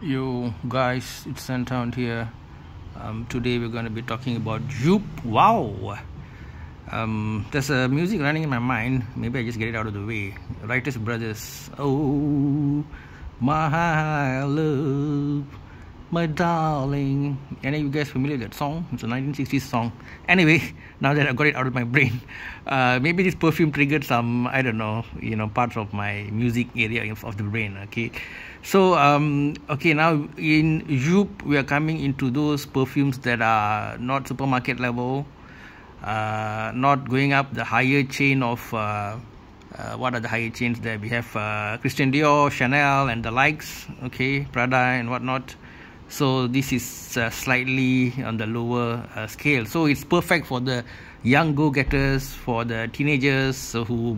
Yo guys, it's Scenthound here. Today we're going to be talking about Joop. Wow! There's a music running in my mind. Maybe I just get it out of the way. Writers Brothers. Oh, my love, my darling. Any of you guys familiar with that song? It's a 1960s song. Anyway, now that I got it out of my brain, maybe this perfume triggered some, I don't know, parts of my music area of the brain. Okay. So okay, now in Joop we are coming into those perfumes that are not supermarket level, not going up the higher chain of what are the higher chains there? We have Christian Dior, Chanel and the likes, okay, Prada and whatnot. So this is slightly on the lower scale, so it's perfect for the young go-getters, for the teenagers who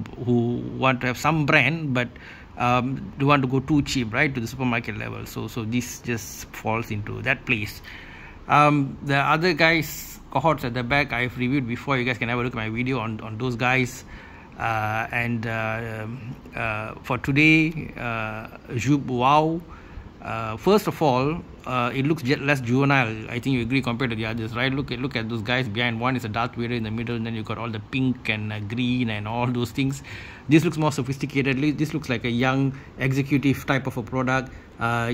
want to have some brand but don't want to go too cheap, right, to the supermarket level. So this just falls into that place. The other guys cohorts at the back I've reviewed before. You guys can have a look at my video on those guys. For today, Joop, wow. First of all, it looks less juvenile. I think you agree compared to the others, right? Look at those guys behind. One is a Darth Vader in the middle, and then you got all the pink and green and all those things. This looks more sophisticated. This looks like a young executive type of a product. A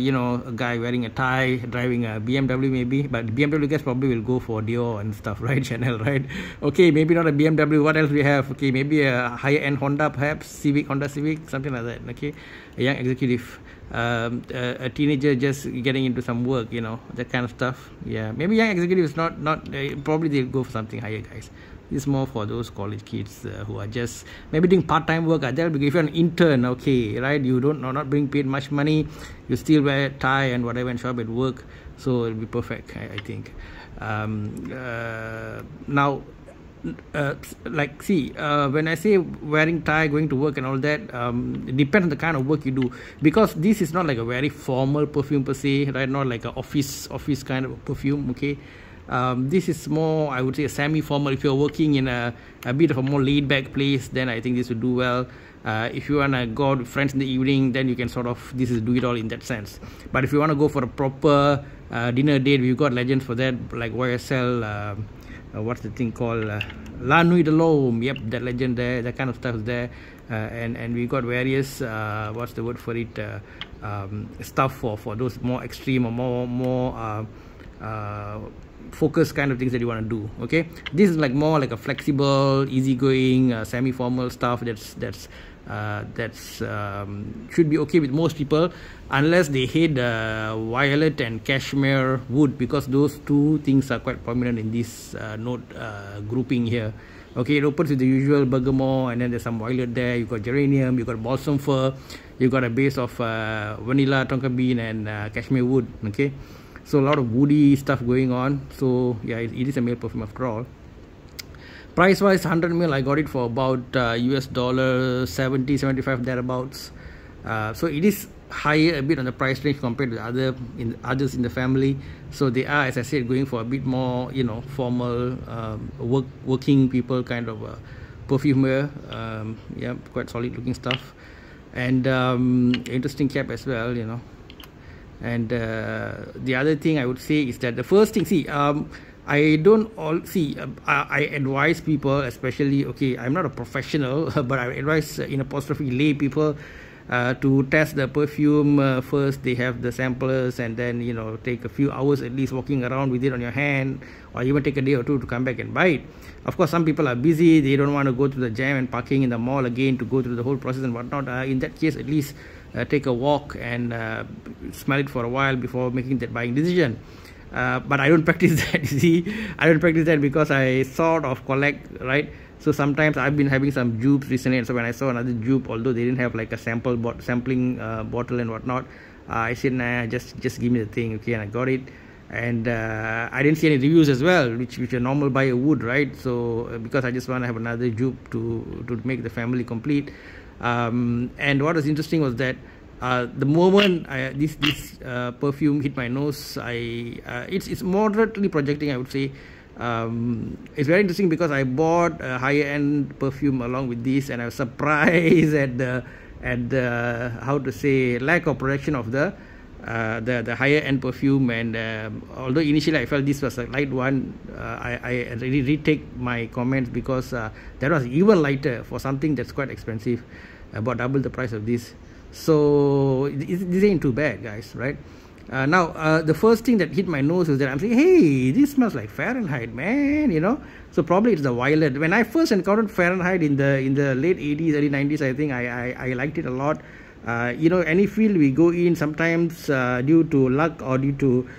guy wearing a tie, driving a BMW maybe, but BMW guys probably will go for Dior and stuff, right? Chanel, right? Okay, maybe not a BMW. What else we have? Okay, maybe a higher end Honda, perhaps Honda Civic, something like that. Okay, a young executive, a teenager just getting into some work, that kind of stuff. Yeah, maybe young executive is not probably they'll go for something higher, guys. This is more for those college kids who are just maybe doing part-time work. If you're an intern, okay, right, you not being paid much money, you still wear tie and whatever and show up at work, so it'll be perfect, I think. Now, when I say wearing tie, going to work and all that, it depends on the kind of work you do, because this is not like a very formal perfume per se, right? Not like an office kind of perfume, okay. This is more, I would say, a semi-formal. If you're working in a bit of a more laid-back place, then I think this would do well. If you want to go out with friends in the evening, then you can do it all in that sense. But if you want to go for a proper dinner date, we've got legends for that, like YSL, what's the thing called, La Nuit de l'Homme, yep, that legend there, that kind of stuff is there. And we got various, what's the word for it, stuff for those more extreme or more focus kind of things that you want to do. Okay, this is like more like a flexible, easygoing, semi-formal stuff that's should be okay with most people, unless they hate violet and cashmere wood, because those two things are quite prominent in this note grouping here. Okay, it opens with the usual bergamot, and then there's some violet there. You got geranium, you got balsam fir, you got a base of vanilla, tonka bean, and cashmere wood. Okay, so a lot of woody stuff going on. So yeah, it is a male perfume after all. Price wise, 100 ml, I got it for about US dollar 70, 75 thereabouts. So it is higher a bit on the price range compared to the others in the family. So they are, as I said, going for a bit more, formal, working people kind of perfume wear. Yeah, quite solid looking stuff, and interesting cap as well, And the other thing I would say is that the first thing, I advise people, especially, okay, I'm not a professional, but I advise in apostrophe lay people to test the perfume first. They have the samplers, and then take a few hours at least walking around with it on your hand, or even take a day or two to come back and buy it. Of course, some people are busy, they don't want to go to the jam and parking in the mall again to go through the whole process and whatnot. In that case, at least take a walk and smell it for a while before making that buying decision. But I don't practice that, you see. I don't practice that because I sort of collect, right? So sometimes I've been having some Joopes recently, and so when I saw another Joop, although they didn't have like a sampling bottle and whatnot, I said, nah, just give me the thing, okay, and I got it. And I didn't see any reviews as well, which a normal buyer would, right? So because I just want to have another Joop to make the family complete. And what was interesting was that the moment this perfume hit my nose, it's moderately projecting, I would say. It's very interesting because I bought a higher end perfume along with this, and I was surprised at the how to say lack of projection of the the higher end perfume. And although initially I felt this was a light one, I really retake my comments, because that was even lighter for something that's quite expensive, about double the price of this. So this ain't too bad, guys, right? Now the first thing that hit my nose is that I'm saying, hey, this smells like Fahrenheit, man, you know. So probably it's the violet. When I first encountered Fahrenheit in the late 80s, early 90s, I think I liked it a lot. You know, any field we go in, sometimes due to luck or due to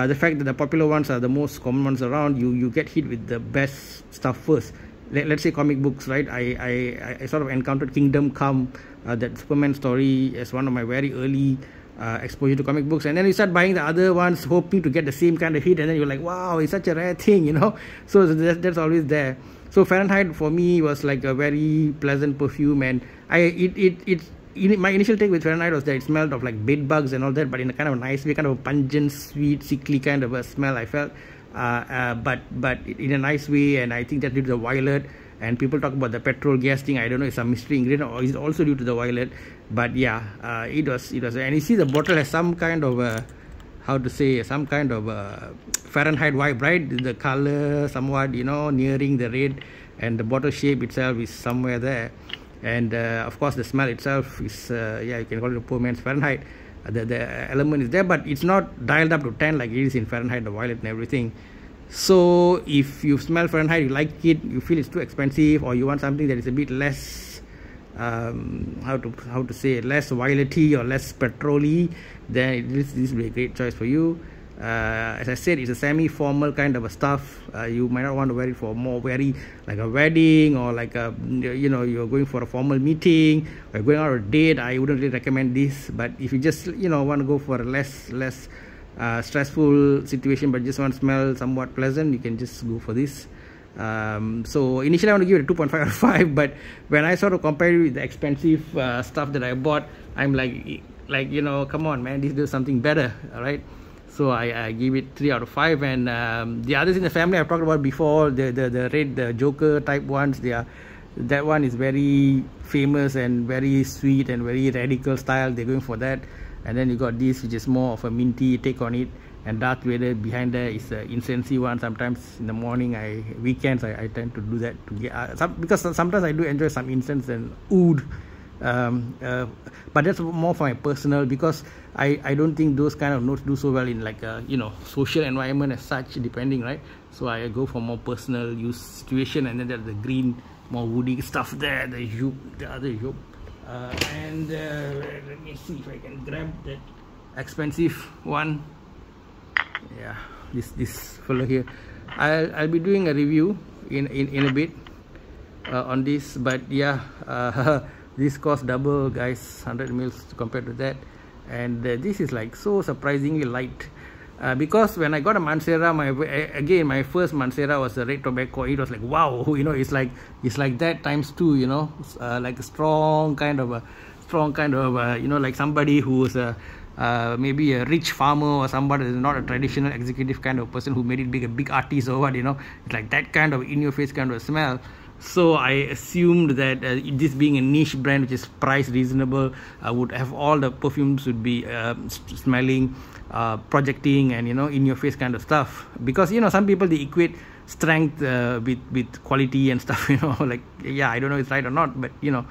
the fact that the popular ones are the most common ones around, you get hit with the best stuff first. Let's say comic books, right? I sort of encountered Kingdom Come, that Superman story, as one of my very early exposure to comic books, and then you start buying the other ones hoping to get the same kind of hit, and then you're like, wow, it's such a rare thing, you know. So that's always there. So Fahrenheit for me was like a very pleasant perfume, and my initial take with Fahrenheit was that it smelled of like bed bugs and all that, but in a kind of a nice way, kind of a pungent, sweet, sickly kind of a smell I felt, but in a nice way. And I think that's due to the violet. And people talk about the petrol gas thing. I don't know, it's some mystery ingredient, or is it also due to the violet? But yeah, it was. And you see the bottle has some kind of some kind of Fahrenheit vibe, right? The color somewhat, you know, nearing the red, and the bottle shape itself is somewhere there. And of course the smell itself is you can call it a poor man's Fahrenheit. The element is there, but it's not dialed up to 10 like it is in Fahrenheit, the violet and everything. So if you smell Fahrenheit, you like it, you feel it's too expensive, or you want something that is a bit less how to say, less violety or less petrol-y, then this will be a great choice for you. As I said, it's a semi-formal kind of a stuff. You might not want to wear it for more very like a wedding, or like a, you know, you're going for a formal meeting or going on a date. I wouldn't really recommend this. But if you just, you know, want to go for a less stressful situation, but just want to smell somewhat pleasant, you can just go for this. So initially I want to give it a 2.5 out of 5, but when I sort of compare it with the expensive stuff that I bought, I'm like, you know, come on, man, this does something better. All right. So I give it 3 out of 5. And the others in the family I've talked about before, the red, the Joker type ones, that one is very famous and very sweet and very radical style. They're going for that. And then you got this, which is more of a minty take on it. And Darth Vader behind there is the incensey one. Sometimes in the morning, weekends, I tend to do that to get because sometimes I do enjoy some incense and oud. But that's more for my personal, because I don't think those kind of notes do so well in like a, you know, social environment as such, depending, right? So I go for more personal use situation. And then there's the green, more woody stuff there, the Joop, the other Joop. And let me see if I can grab that expensive one. Yeah, this fellow here. I'll be doing a review in a bit on this, but yeah, this cost double, guys, 100 mils compared to that. And this is like so surprisingly light, because when I got a Mancera, my first Mancera was a red tobacco. It was like, wow, you know, it's like that times 2, you know, like a strong kind of you know, like somebody who's maybe a rich farmer, or somebody who's not a traditional executive kind of person who made it a big artist or what, you know. It's like that kind of in your face kind of smell. So I assumed that this being a niche brand which is price reasonable, would have all the perfumes would be smelling, projecting, and, you know, in your face kind of stuff. Because, you know, some people, they equate strength with quality and stuff, you know, like, yeah, I don't know if it's right or not, but, you know.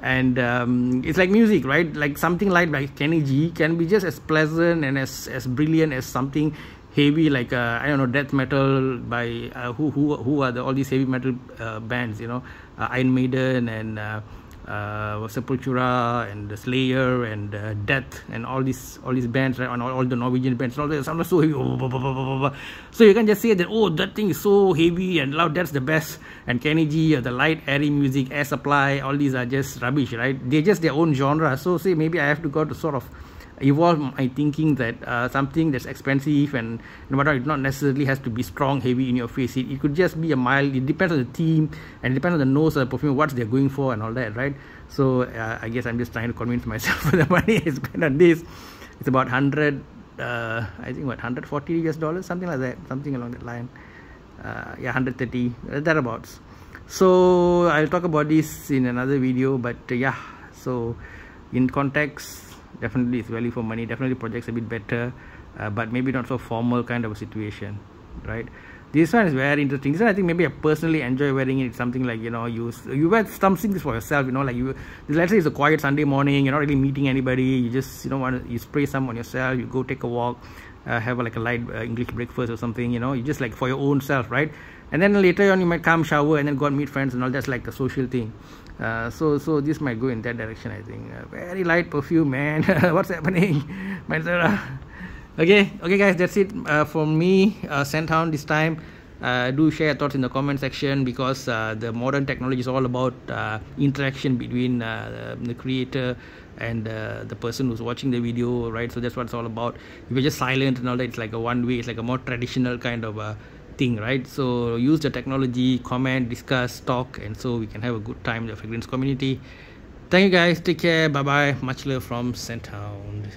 And it's like music, right? Like something like Kenny G can be just as pleasant and as brilliant as something heavy like I don't know, death metal by who are all these heavy metal bands, you know, Iron Maiden and Sepultura and the Slayer and Death and all these bands, right? And all the Norwegian bands, all that sound so heavy. So you can just say that, oh, that thing is so heavy and loud, that's the best. And Kenny G, the light airy music, Air Supply, all these are just rubbish, right? They're just their own genre. So say maybe I have to go to sort of evolve my thinking that something that's expensive and whatnot, it not necessarily has to be strong, heavy in your face. It could just be a mild. It depends on the theme, and it depends on the nose of the perfume, what they're going for and all that, right? So I guess I'm just trying to convince myself for the money I spent on this. It's about 100 I think what, $140 something like that, something along that line. Yeah, 130 thereabouts. So I'll talk about this in another video, but yeah, so in context, definitely it's value for money, definitely projects a bit better, but maybe not so formal kind of a situation, right? This one is very interesting. This one I think maybe I personally enjoy wearing it. It's something like, you know, you wear something for yourself, you know, like let's say it's a quiet Sunday morning, you're not really meeting anybody, you just, you know, you spray some on yourself, you go take a walk, have like a light English breakfast or something, you know, you just like for your own self, right? And then later on you might come shower and then go and meet friends and all. That's like the social thing. So this might go in that direction, I think. Very light perfume, man. What's happening? Okay guys, that's it from me, Scenthound this time. Do share your thoughts in the comment section, because the modern technology is all about interaction between the creator and the person who's watching the video, right? So that's what it's all about. If you're just silent and all that, it's like a one way, it's like a more traditional kind of thing, right? So use the technology, comment, discuss, talk, and so we can have a good time in the fragrance community. Thank you guys, take care, bye bye, much love from Scenthound.